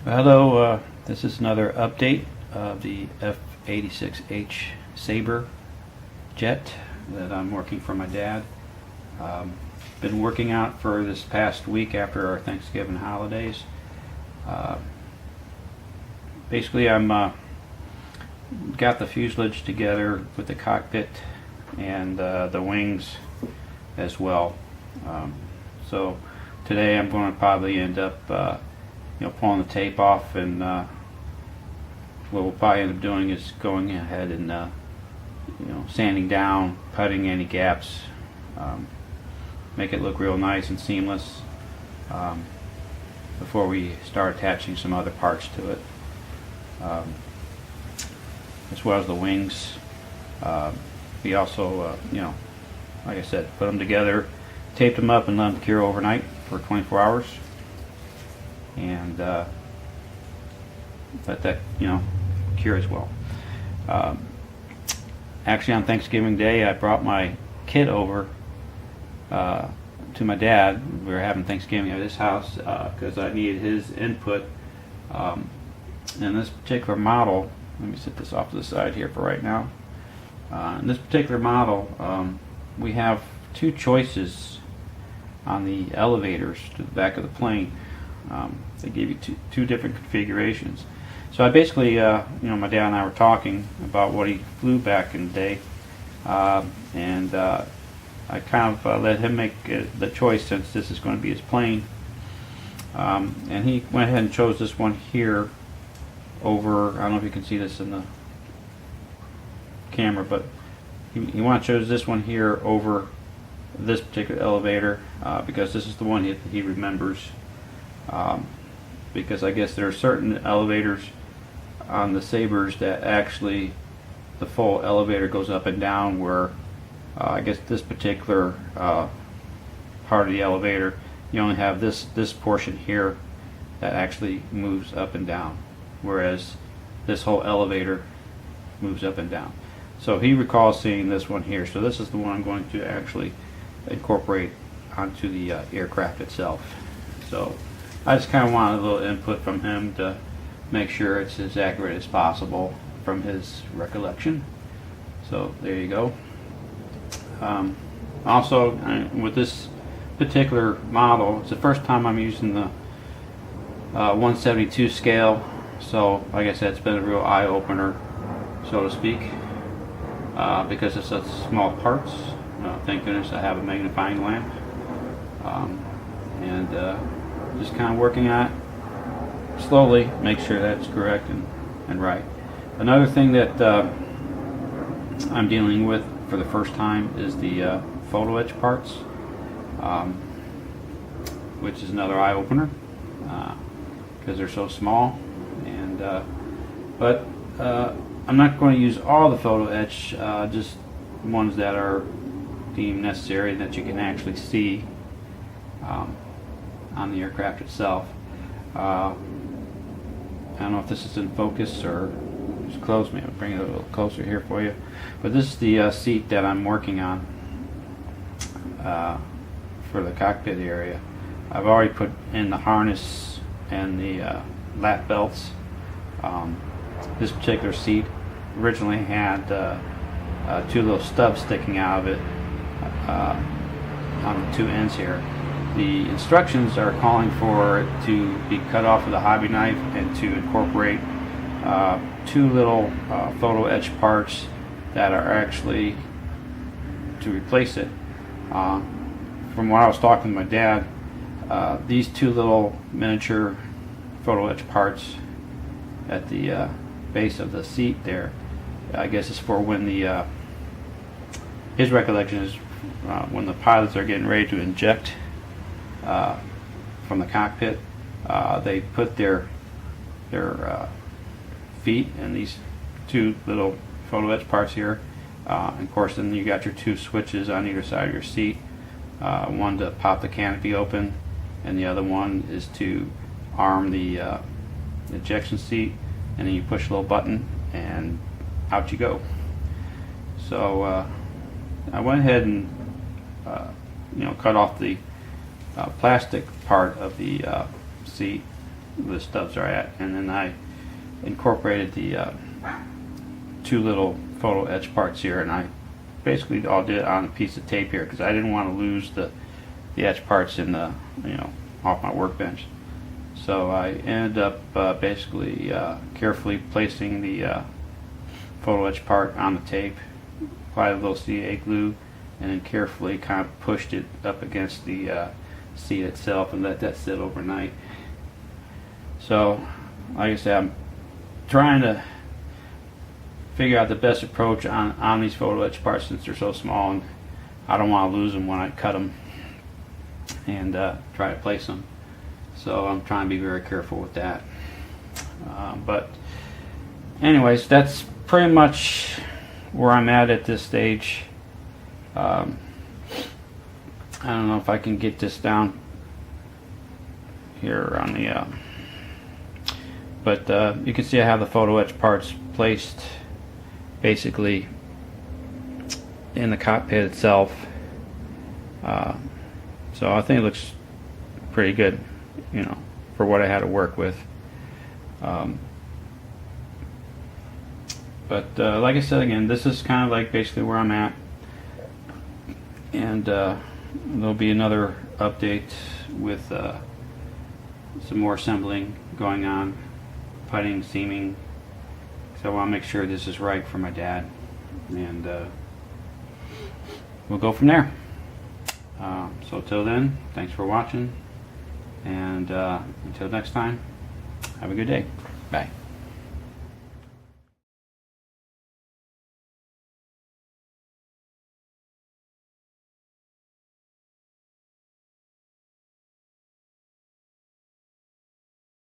Hello, this is another update of the F-86H Sabre jet that I'm working for my dad. Been working out for this past week after our Thanksgiving holidays. Basically, I'm got the fuselage together with the cockpit and the wings as well. So today I'm going to probably end up pulling the tape off, and what we'll probably end up doing is going ahead and sanding down, putting any gaps, make it look real nice and seamless before we start attaching some other parts to it, as well as the wings. We also, like I said, put them together, taped them up, and let them cure overnight for 24 hours. And let that cure as well. Actually, on Thanksgiving Day, I brought my kid over to my dad. We were having Thanksgiving at his house because I needed his input. And this particular model, let me set this off to the side here for right now. In this particular model, we have two choices on the elevators to the back of the plane. They give you two different configurations. So I basically, my dad and I were talking about what he flew back in the day, and I kind of let him make the choice, since this is going to be his plane. And he went ahead and chose this one here over, I don't know if you can see this in the camera, but he chose this one here over this particular elevator because this is the one he remembers. Because I guess there are certain elevators on the Sabres that actually the full elevator goes up and down, where I guess this particular part of the elevator, you only have this portion here that actually moves up and down, whereas this whole elevator moves up and down. So he recalls seeing this one here, so this is the one I'm going to actually incorporate onto the aircraft itself. So I just kind of wanted a little input from him to make sure it's as accurate as possible from his recollection. So there you go. Also, with this particular model, it's the first time I'm using the 1/72 scale. So like I said, it's been a real eye-opener, so to speak, because it's such small parts. Thank goodness I have a magnifying lamp. Just kind of working on it slowly, make sure that's correct and right. Another thing that I'm dealing with for the first time is the photo etch parts, which is another eye-opener because they're so small. And but I'm not going to use all the photo etch, just ones that are deemed necessary that you can actually see on the aircraft itself. I don't know if this is in focus or just close me. I'll bring it a little closer here for you. But this is the seat that I'm working on for the cockpit area. I've already put in the harness and the lap belts. This particular seat originally had two little stubs sticking out of it on the two ends here. The instructions are calling for it to be cut off with a hobby knife and to incorporate two little photo etch parts that are actually to replace it. From what I was talking to my dad, these two little miniature photo etch parts at the base of the seat there, I guess is for when the his recollection is when the pilots are getting ready to inject from the cockpit, they put their feet in these two little photo etch parts here. And of course, then you got your two switches on either side of your seat. One to pop the canopy open, and the other one is to arm the ejection seat, and then you push a little button and out you go. So I went ahead and cut off the plastic part of the seat the stubs are at, and then I incorporated the two little photo etch parts here, and I basically all did it on a piece of tape here because I didn't want to lose the etch parts in the, off my workbench. So I ended up basically carefully placing the photo etch part on the tape, applied a little CA glue, and then carefully kind of pushed it up against the seat itself and let that sit overnight. So, like I said, I'm trying to figure out the best approach on these photo etch parts since they're so small, and I don't want to lose them when I cut them and try to place them. So I'm trying to be very careful with that. But anyways, that's pretty much where I'm at this stage. I don't know if I can get this down here on the but you can see I have the photo etch parts placed basically in the cockpit itself. So I think it looks pretty good, for what I had to work with. But like I said, again, this is kind of like basically where I'm at, and there'll be another update with some more assembling going on, putting, seaming. So I want to make sure this is right for my dad, and we'll go from there. So till then, thanks for watching, and until next time, have a good day. Bye.